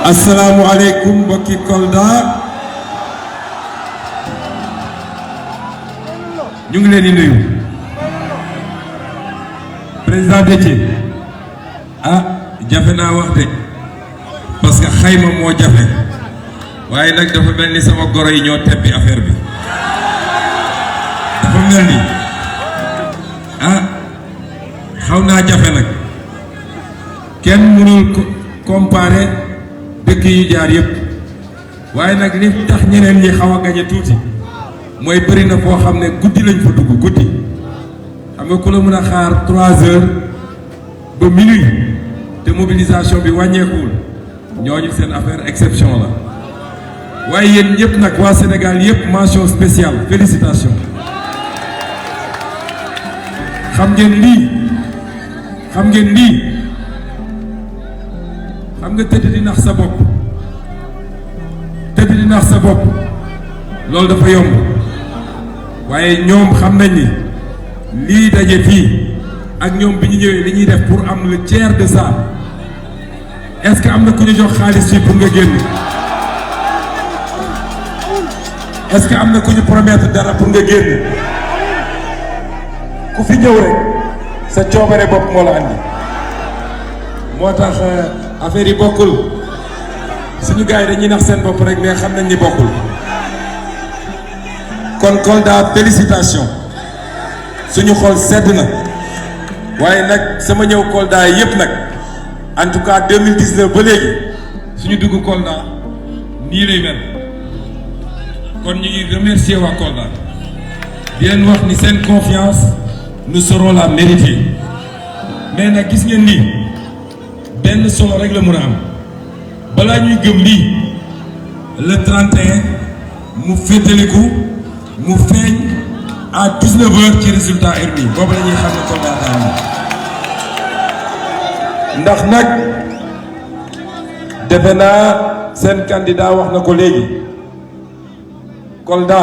asalaamualeykum mbokki Kolda ñu ngi leen di nuyu président Déthié jafe naa wax de parce que xayma moo jafe waaye nag dafa mel ni sama goro yi ñoo teppi affaire bi dafa mel ni xaw naa jafe nag kenn mënul comparer dëkk yu jaar yëpp waaye nag li tax ñeneen ñi xaw a gañe tuuti mooy bëri na foo xam ne guddi lañ fa dugg guddi xam nga ku la mën a xaar 3 heures ba minuit te mobilisation bi wàññeekuwul ñooñu seen affaire exception la waaye yéen ñëpp nag waa Sénégal yëpp mention spéciale félicitations xam ngeen lii xam nga tëdd di nax sa bopp loolu dafa yomb waaye ñoom xam nañ ni lii daje fii ak ñoom bi ñu ñëwee li ñuy def pour am le tiers de ça est-ce que am na ku ñu jox xaalis fii pour nga génn est-ce que am na ku ñu promettre dara pour nga génn ku fi ñëw rek sa coobare bopp moo la andi moo tax affaire yi bokkul suñu gars yi dañuy nax seen bopp rek mais xam nañ ni bokkul kon Kolda félicitation suñu xol sedd na waaye nag sama ñëw Kolda yépp nag en tout cas 2019 ba léegi suñu dugg Kolda nii lay mel kon ñu ngi remercier waa Kolda di leen wax ni seen confiance nous saurons la mériter mais nag gis ngeen nii benn solo rek la mën a am balaa ñuy gëm lii le 31 mu féetaliku mu feeñ à 19h ci résultat RNI boobu la ñuy xam ne Kolda daan ndax nag defe naa seen candidat wax na ko léegi Kolda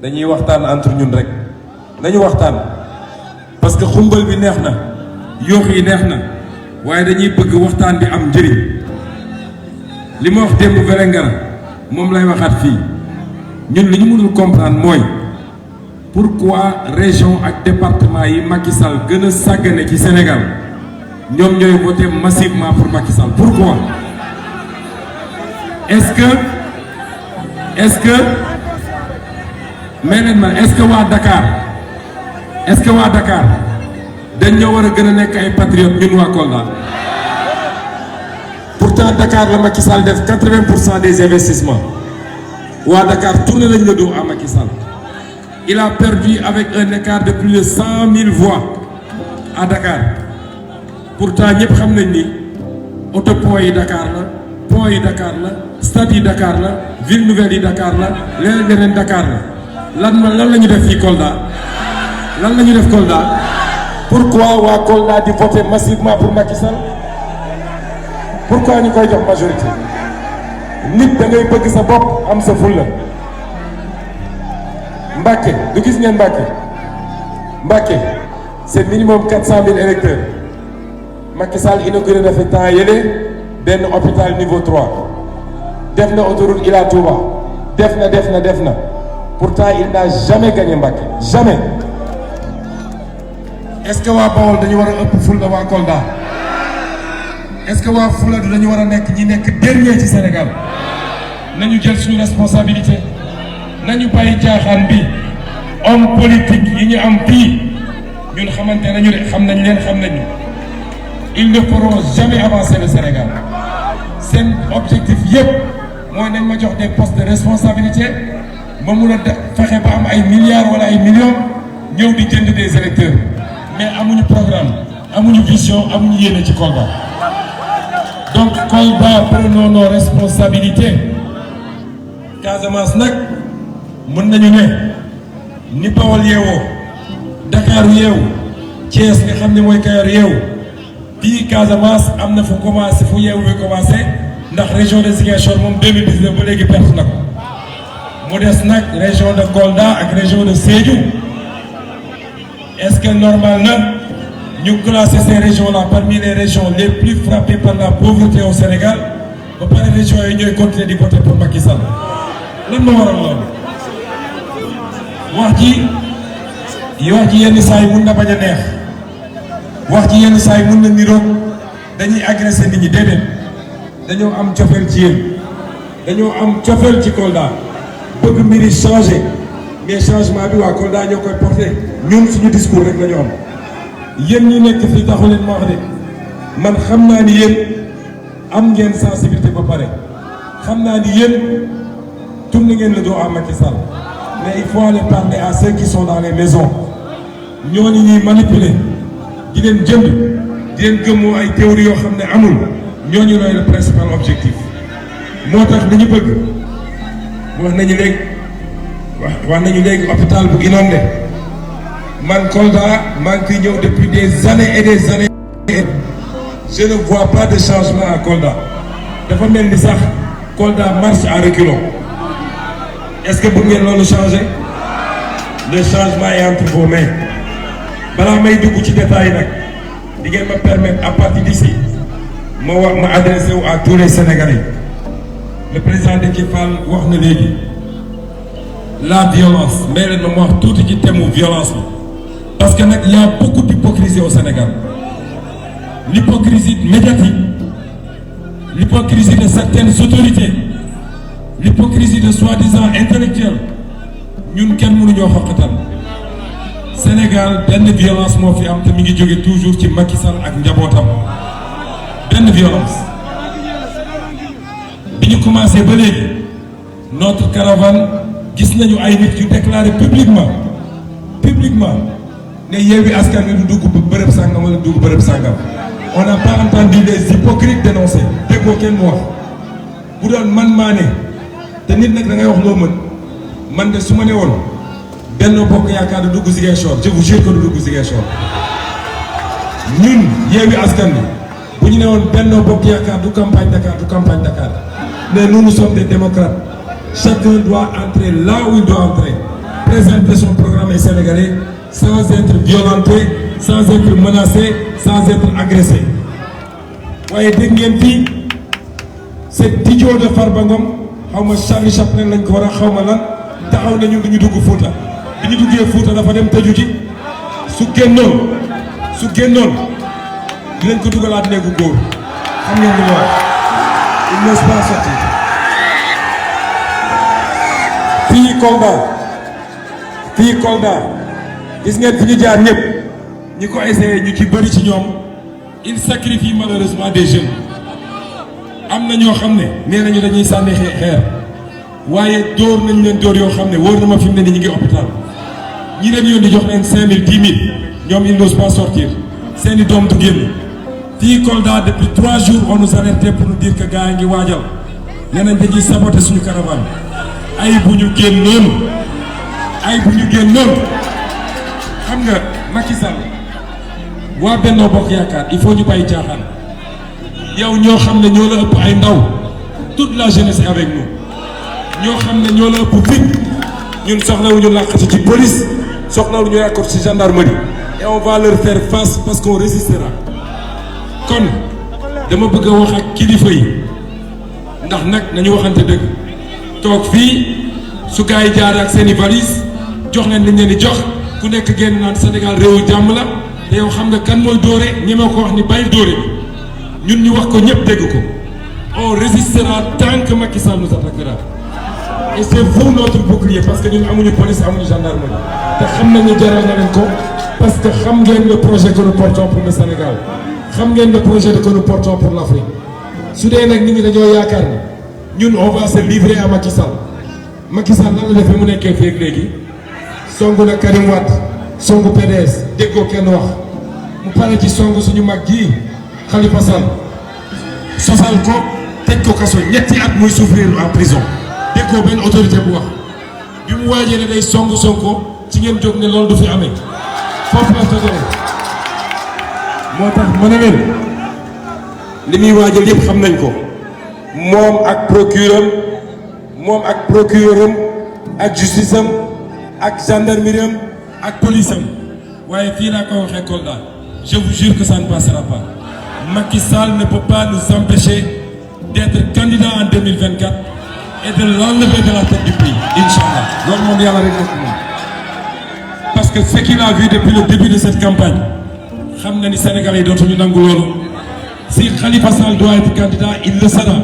dañuy waxtaan entre ñun rek nañu waxtaan parce que xumbal bi neex na yoox yi neex na waaye dañuy bëgg waxtaan bi am njëriñ li ma wax démb Vélingara moom lay waxaat fii ñun li ñu mënul comprendre mooy pourquoi région ak département yi Macky Sall gën a sàggane ci Sénégal ñoom ñooy voté massivement pour Macky Sall pourquoi est-ce que mais leen man est-ce que waa Dakar dañ ñoo war a gën a nekk ay patriotes ñun waa Kolda pourtant Dakar la Macky Sall def 80% des investissements waa Dakar tourné nañ le dos à Macky Sall il a perdu avec un écart de plus de 100 000 voix à Dakar pourtant ñëpp xam nañ ni autopont yi Dakar la pont yi Dakar la stade yi Dakar la ville nouvelle yi Dakar la leneen Dakar la lan la ñu def fii Kolda lan la ñu def Kolda pourquoi waa Kolda di voter massivement pour Macky Sall pourquoi ñu koy jox majorité nit da ngay bëgg sa bopp am sa fulla Mbacké du gis ngeen Mbacké c'est minimum 400 000 électeurs Macky Sall inauguré na fi temps yële benn hôpital niveau 3 def na autoroute Ila Touba def na pourtant il n'a jamais gagné Mbacké jamais est-ce que waa Bawol dañu war a ëpp fulla waa Kolda est-ce que waa Fouladou dañu war a nekk ñi nekk dernier ci Sénégal nañu jël suñu responsabilité nañu bàyyi caaxaan bi homme politique yi ñu am fii ñun xamante nañu de xam nañ ils ne pourront jamais avancer le Sénégal seen objectif yépp mooy nañ ma jox des postes de responsabilité ma mun a fexe ba am ay milliards wala ay millions ñëw di jënd des électeurs mais amuñu programme amuñu vision amuñu yéene ci Kolda donc Kolda prenons nos responsabilités Casamance nag mën nañu ne ni Bawol yeewoo Dakar yeewu Thiès nga xam ne mooy Kayor yeewu fii Casamance am na fu commencé fu yeewu bi commencé ndax région de Ziguinchor moom 2019 ba léegi perte na ko mu des nag région de Kolda ak région de Sédhiou est-ce que normal na ñu classer ces régions-là parmi les régions les plus frappées par la pauvreté au Sénégal ba pare région yi ñooy continuer di voter pour Macky Sall lan moo waral loolu wax ji yenn saa yi mun na bañ a neex wax ji yenn saa yi mun na niroog dañuy agressé nit ñi déedéet dañoo am cofeel ci yéen dañoo am cofeel ci Kolda bëgg mbiri changé mais changement bi waa Kolda ñoo koy porté ñun suñu discours rek la ñu am yéen ñi nekk fii taxu leen ma wax de man xam naa ni yéen am ngeen sensibilité ba pare xam naa ni yéen tourné ngeen le dos à Macky Sall mais il faut aller parler à ceux qui sont dans les maisons ñooñu ñuy manipuler di leen jënd di leen gëmmoo ay théories yoo xam ne amul ñooñu looy le principal objectif moo tax li ñu bëgg wax nañu léegi hôpital bu inondé man Kolda maa ngi koy ñëw depuis des années et des années je ne vois pas de changement à Kolda dafa mel ni sax Kolda marche à reculons est-ce que bëgg ngeen loolu changer le changement est entre vos mains balaa may dugg ci détail nag di ngeen ma permettre à partir d'ici ma adressé wu à tous les Sénégalais le président Déthié Fall wax na léegi la violence mais leen ma wax tuuti ci thème violence bi parce que nag y a beaucoup d'hypocrisie au Sénégal l'hypocrisie médiatique l'hypocrisie de certaines autorités l'hypocrisie de soi-disant intellectuels ñun kenn mënuñoo xoqatal Sénégal benn violence moo fi am te mi ngi jóge toujours ci Macky Sall ak njabootam benn violence bi ñu commencé ba léegi notre caravane gis nañu ay nit yu déclaré publiquement ne Yewwi Askan Wi du dugg bërëb sàngam wala dugg bërëb sàngam on n'a pas entendu les hypocrites dénoncer déggoo kenn mu wax bu doon man maa ne te nit nag da ngay wax loo mën man de su ma ne woon Benno Bokk Yaakaar du dugg Ziguinchor je vous jure que du dugg Ziguinchor ñun Yewwi Askan Wi bu ñu ne woon Benno Bokk Yaakaar du campagne Dakar mais nous sommes des démocrates chacun doit entrer là où il doit entrer présenter son programme ay Sénégalais sans être violenté sans être menacé sans être agressé waaye dégg ngeen fii cet idiot de Farba Ngom xaw ma Charlie Chaplin lañ ko war a xaw ma lan taxaw na ñun du ñu dugg Fouta bi ñu duggee Fouta dafa dem tëju ji su génnoon dinañ ko dugalaat néegu góor xam ngeen li ma wax il n'ose pas sortir fii Kolda gis ngeen fi ñu jaar ñëpp ñi ko essayé ñu ci bëri ci ñoom il sacrifie malheureusement des jeunes am na ñoo xam ne nee nañu dañuy sànni xeer waaye dóor nañ leen dóor yoo xam ne wóor na ma fi mu ne ni ñu ngi hôpital ñi leen yoon di jox leen 5000 10 000 ñoom ils n'osent pas sortir seeni doom du génn fii Kolda depuis 3 jours on nous alertait pour nous dire que gars yi ngi waajal nee nañ dañuy saboter suñu caravane ay bu ñu génnoon xam nga Macky Sall waa Benno Bokk Yaakaar il faut ñu bàyyi caaxaan yow ñoo xam ne ñoo la ëpp ay ndaw toute la jeunesse est avec nous ñoo xam ne ñoo la ëpp fit ñun soxlawuñu làqatu ci police soxlawuñu yàqatu ci gendarmerie et on va leur faire face parce qu'on résistera kon dama bëgg a wax ak kilifa yi ndax nag nañu waxante dëgg toog fii su gars yi jaar ak seeni valise jox leen li ñu leen di jox ku nekk génn naan Sénégal réewu jàmm la te yow xam nga kan mooy dóore ñeme ko wax ni bàyyi dóore bi ñun ñu wax ko ñëpp dégg ko on résistera tant que Macky Sall nous attaquera et c'est vous notre bouclier parce que ñun amuñu police amuñu gendarmerie te xam nañu jaral na leen ko parce que xam ngeen le projet que nous portons pour le Sénégal xam ngeen le projet que nous portons pour l'Afrique su dee nag nit ñi dañoo yaakaar ni ñun on va se livrer à Macky Sall lan la defee mu nekkee fii ak léegi songu na Karim Wade songu PDS déggoo kenn wax mu pare ci songu suñu mag ji Khalifa Sall sosal ko tëj ko kaso ñetti at muy souffrir en prison déggoo benn autorité bu wax bi mu waajee ne day songu Sonko ci ngeen jóg ne loolu du fi amee foofu la tojee moo tax ma ne leen li muy waajal yëpp xam nañ ko moom ak procureur am ak justice am ak gendarmerie am ak police am waaye fii laa ko waxee Kolda je vous jure que ça ne passera pas Macky Sall ne peut pas nous empêcher d'être candidat en 2024 et de l'enlever de la tête du pays, Inch'Allah. Loolu moom yàlla rek moom. Parce que ce qu'il a vu depuis le début de cette campagne, xam na ni Sénégalais yi dootuñu nangu loolu. Si Khalifa Sall doit être candidat, il le sera.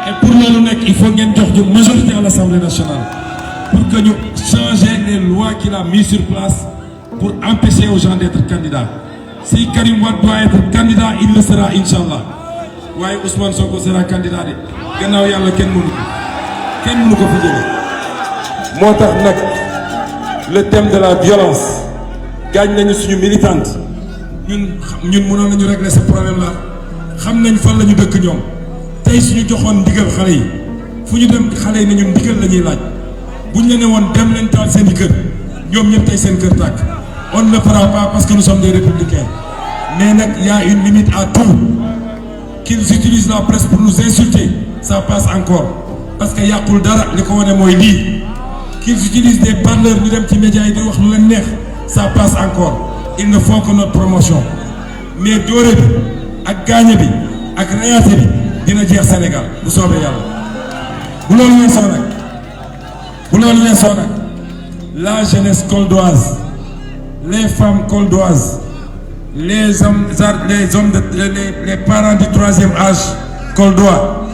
Et pour loolu nekk, il faut ngeen jox ñu majorité à l'Assemblée nationale pour que ñu changer les lois qu'il a mis sur place pour empêcher aux gens d'être candidats. Si Karim Wade doit être candidat, il le sera, Inch'Allah. waaye Ousmane Sonko sera candidat de gannaaw yàlla kenn mënu ko fi jëlee. moo tax nag le thème de la violence gaañ nañu suñu militante ñun mënoon nañu régler ce problème là xam nañ fan la ñu dëkk ñoom tey suñu joxoon ndigal xale yi fu ñu dem xale yi ne ñun ndigal la ñuy laaj buñ la ne woon dem leen taal seen i kër ñoom ñëpp tey seen kër tàkk on ne le fera pas parce que nous sommes des républicains mais nag y a une limite à tout. Qu'ils utilisent la presse pour nous insulter, ça passe encore. Parce que yàqul dara li ko wane mooy lii. Qu'ils utilisent des parleurs ñu dem ci médias yi di wax lu leen neex, ça passe encore. Ils ne font que notre promotion. Mais dóore bi ak gaañe bi ak rayaate bi dina jeex Sénégal bu soobee yàlla. bu loolu weesoo nag la jeunesse coldoise, les femmes coldoises, les parents du troisième âge coldois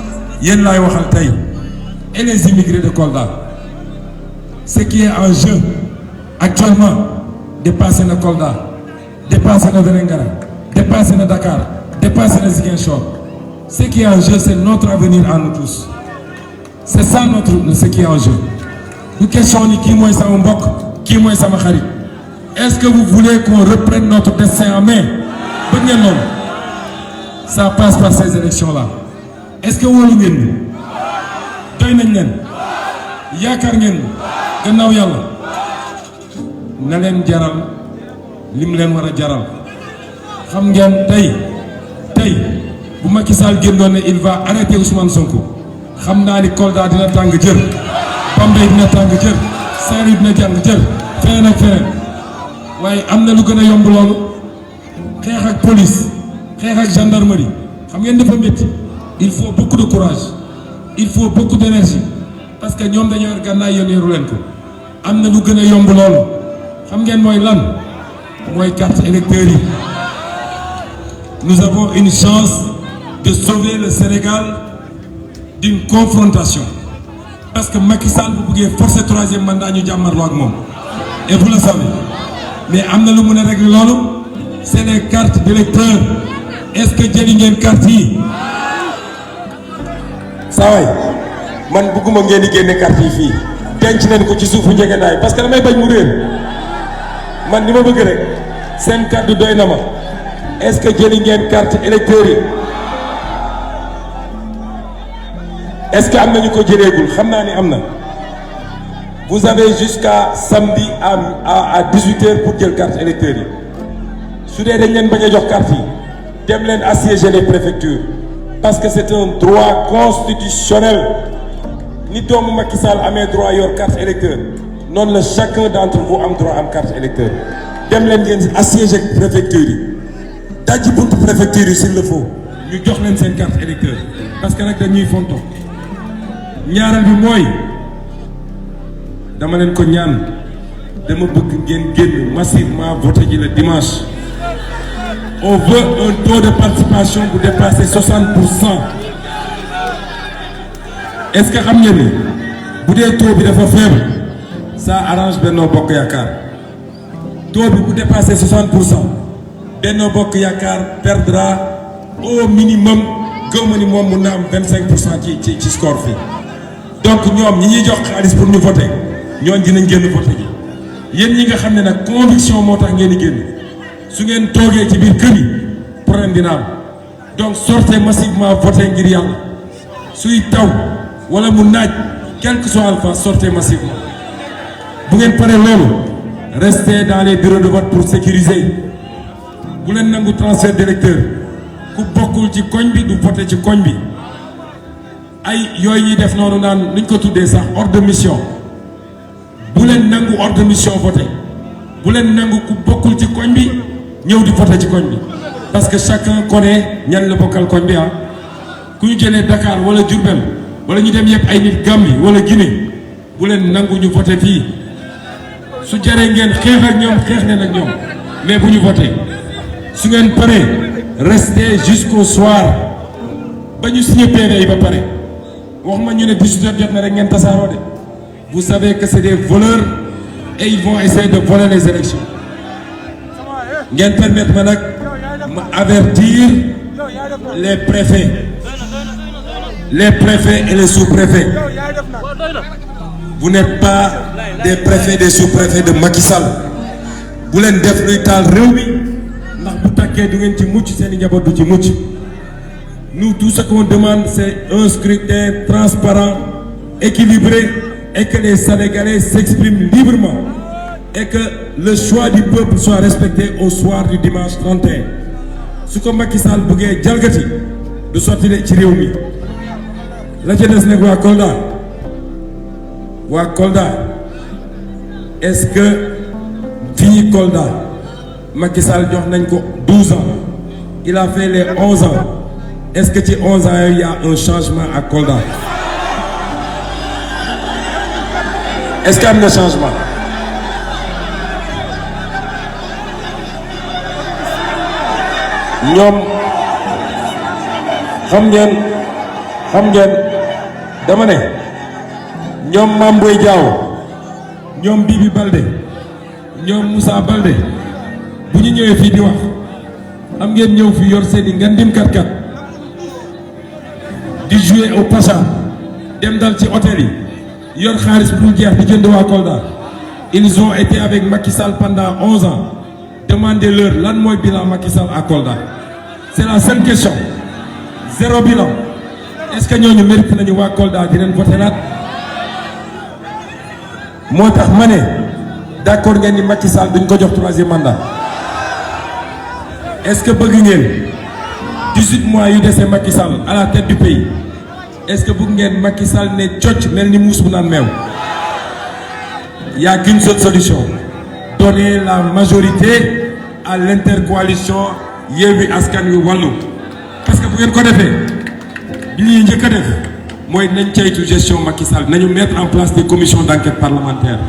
yéen laay waxal tey et les immigrés de Kolda. Ce qui est en jeu actuellement dépassé na Kolda, dépassé na Vélingara, dépassé na Dakar, dépassé na Ziguinchor. Ce qui est en jeu, c'est notre avenir à nous tous. C'est ça ce qui est en jeu. Nous question ni kii mooy sama mbokk kii mooy sama xarit. Est-ce que vous voulez qu'on reprenne notre destin en main? Bëgg ngeen loolu. Ça passe par ces élections-là. Est-ce que wóolu ngeen ñu? Doy nañ leen. Yaakaar ngeen gannaaw yàlla. Na leen jaral lim leen war a jaral. Xam ngeen tey bu Macky Sall génnoon ne il va arrêter Ousmane Sonko. Xam naa ni Kolda dina tàng jër. Bambey dina tàng jër. Saint-Louis dina tàng jër. Feneen ak feneen. waaye am na lu gën a yomb loolu xeex ak police xeex ak gendarmerie xam ngeen dafa métti. Il faut beaucoup de courage, il faut beaucoup d'énergie parce que ñoom dañoo yor gànnaay yoon yoru leen ko. am na lu gën a yomb loolu xam ngeen mooy lan mooy carte électeur yi. Nous avons une chance de sauver le Sénégal d'une confrontation parce que Macky Sall bu bëggee forcer troisième mandat ñu jàmmarloo ak moom et vous le savez. Mais am na lu mën a régler loolu c'est les cartes d'électeurs. Est-ce que jëli ngeen carte yi? saa waay man bëgguma ngeen di génne carte yi fii denc nañ ko ci suufu njëgënaay parce que damay bañ mu réer man li ma bëgg rek seen carte doy na ma. Est-ce que jëli ngeen carte électeurs yi? Est-ce que am na ñu ko jëleegul? Xam naa ni am na. Vous avez jusqu'à samedi à 18h pour jël carte électeur yi su dee dañ leen bañ a jox carte yi dem leen assiéger les préfectures parce que c'est un droit constitutionnel. Ni doomu Macky Sall amee droit yor carte électeur noonu la chacun d'entre vous am droit am carte électeur. Dem leen ngeen assiéger préfecture yi dajji buntu préfecture yi s'il le faut ñu jox leen seen carte électeur parce que nag dañuy fonto. ñaareel bi mooy dama leen ko ñaan dama bëgg ngeen génn massivement voter ji le dimanche. On veut un taux de participation bu dépasser 60%. Est-ce que xam ngeen ni bu dee taux bi dafa faible ça arrange Benno Bokk Yaakaar. Taux bi bu dépasser 60% Benno Bokk Yaakaar perdra au minimum gëmm ni moom mun na am 25% ci score fii. Donc ñoom ñi ñuy jox xaalis pour ñu voter ñooñu dinañ génn voter ji yéen ñi nga xam ne nag conviction moo tax ngeen di génn su ngeen toogee ci biir kër yi problème dina am. Donc sortez massivement voter ngir yàlla suy taw wala mu naaj quel que soit alpha sortez massivement. bu ngeen paree loolu restez dans les bureaux de vote pour sécuriser bu leen nangu transfert d'électeur ku bokkul ci koñ bi du voter ci koñ bi. ay yooyu ñuy def noonu naan nuñ ko tuddee sax ordre de mission bu leen nangu ordre de mission voté bu leen nangu ku bokkul ci koñ bi ñëw di voté ci koñ bi parce que chacun connaît ñan la bokkal koñ bi ku ñu jëlee Dakar wala Diourbel wala ñu dem yëpp ay nit Gambie wala Guinée bu leen nangu ñu voté fii su jaree ngeen xeex ak ñoom xeex leen ak ñoom mais bu ñu voté su ngeen paree restez jusqu'au soir ba ñu signé PV yi ba pare wax ma ñu ne 18h jot na rek ngeen tasaaroo de vous savez que c'est des voleurs et ils vont essayer de voler les élections ngeen permettre ma nag ma avertir les préfets et les sous-préfets. Vous n'êtes pas des préfets, des sous-préfets de Macky Sall. Vous l'en def luy taal réew mi ndax bu takkee du ngeen ci mucc seen njaboot du ci mucc. Nous tout ce qu'on demande c'est un scrutin transparent, équilibré et que les Sénégalais s'expriment librement et que le choix du peuple soit respecté au soir du dimanche 31. su ko Macky Sall bëggee jalgati du sotti de ci réew mi la ca des nag waa Kolda est-ce que fii Kolda Macky Sall jox nañ ko 12 ans il a fait les 11 ans est-ce que ci 11 ans il y a un changement à Kolda est-ce qu'il y a un changement ñoom xam ngeen dama ne ñoom Mame Boye Diao ñoom Bibi Baldé ñoom Moussa Baldé bu ñu ñëwee fii di wax xam ngeen ñëw fi yor seeni ngandim kat di jouer au Pacha dem dal ci hôtel yi yor xaalis bu dul jeex di jënd waa Kolda ils ont été avec Macky Sall pendant 11 ans demandez-leur lan mooy bilan Macky Sall à Kolda c'est la seule question 0 bilan est-ce que ñooñu mérite nañu waa Kolda di leen voté naat moo tax ma ne d'accord ngeen ni Macky Sall duñ ko jox 3e mandat est-ce que bëgg ngeen 18 mois yu dese Macky Sall à la tête du pays est-ce que bëgg ngeen Macky Sall ne cocc mel ni muus bu naan meew y a qu'une seule solution donner la majorité à l'intercoalition Yewwi Askan Wi Wallu parce que bu ngeen ko defee li ñuy njëkk a def mooy nañ caytu gestion Macky Sall nañu mettre en place des commissions d'enquête parlementaire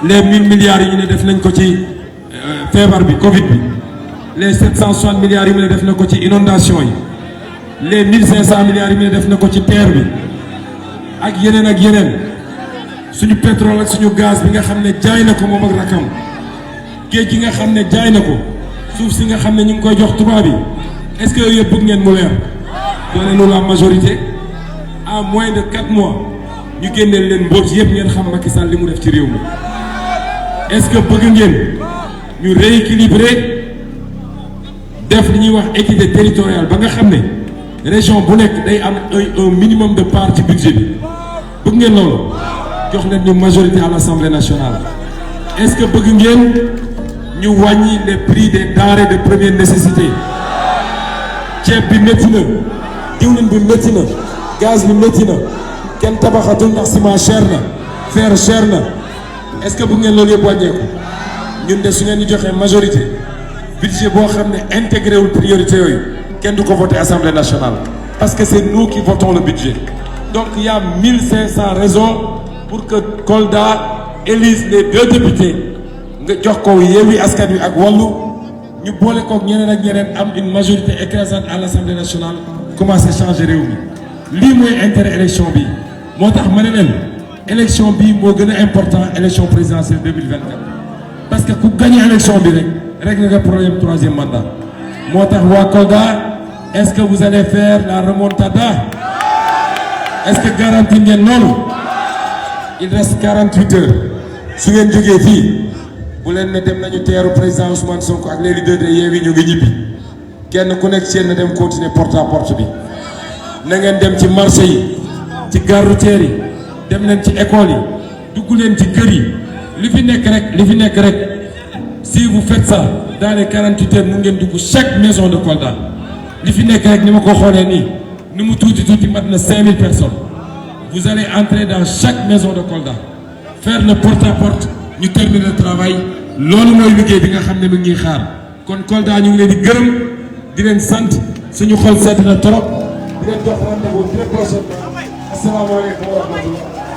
les 1000 milliards yi ñu ne def nañ ko ci feebar bi Covid bi les 760 milliards yi mu ne def na ko ci inondation yi les 1500 milliards yi mu ne def na ko ci terre bi ak yeneen suñu pétrole ak suñu gaz bi nga xam ne jaay na ko moom ak rakam géej gi nga xam ne jaay na ko suuf si nga xam ne ñu ngi koy jox tubaab yi est-ce que yooyu yëpp bëgg ngeen mu leer donnez-nous la majorité à moins de 4 mois ñu génneel leen mboot yëpp ngeen xam Macky Sall li mu def ci réew mi est-ce que bëgg ngeen ñu rééquilibrer def li ñuy wax équité territoriale ba nga xam ne région bu nekk day am un minimum de part ci budget bi bëgg ngeen loolu jox leen ñu majorité à l'Assemblée nationale est-ce que bëgg ngeen ñu wàññi les prix des denrées de première nécessité ceeb bi métti na diwlin bi métti na gaz bi métti na kenn tabaxatul ndax ciment cher na fer cher na est-ce que bëgg ngeen loolu yëpp wàññeeku ñun de su ngeen ñu joxee majorité budget boo xam ne intégré wul priorité yooyu kenn du ko voter Assemblée nationale parce que c'est nous qui votons le budget donc il y a 1500 raisons pour que Kolda élise les 2 députés nga jox ko Yewwi Askan Wi ak Wallu ñu boole kook ñeneen ak ñeneen am une majorité écrasante à l'Assemblée nationale commencer changer réew mi lii mooy intérêt élection bi moo tax ma ne leen élection bi moo gën a important élection présidentielle 2024 parce que ku gagné élection bi rek nga problème 3e mandat moo tax waa Kolda est-ce que vous allez faire la remontada est-ce que garantie ngeen loolu il reste 48 heures su ngeen jógee fii bu leen ne dem nañu teeru président Ousmane Sonko ak les leaders de Yewwi ñu ngi ñibbi kenn ku nekk seen na dem continuer porte à porte bi na ngeen dem ci marché yi ci gare routière yi dem leen ci école yi dugg leen ci kër yi li fi nekk rek si vous faites ça dans les 48 heures mu ngeen dugg chaque maison de Kolda li fi nekk rek ni ma ko xoolee nii ni mu tuuti mat na 5000 personnes vous allez entrer dans chaque maison de Kolda faire le porte-à-porte ñu terminer le travail loolu mooy liggéey bi nga xam ne mu ngi xaar kon Kolda ñu ngi leen di gërëm di leen sant suñu xol sedd na trop di leen jox rendez-vous très prochainement asalaamaaleykum wa rahmatullah.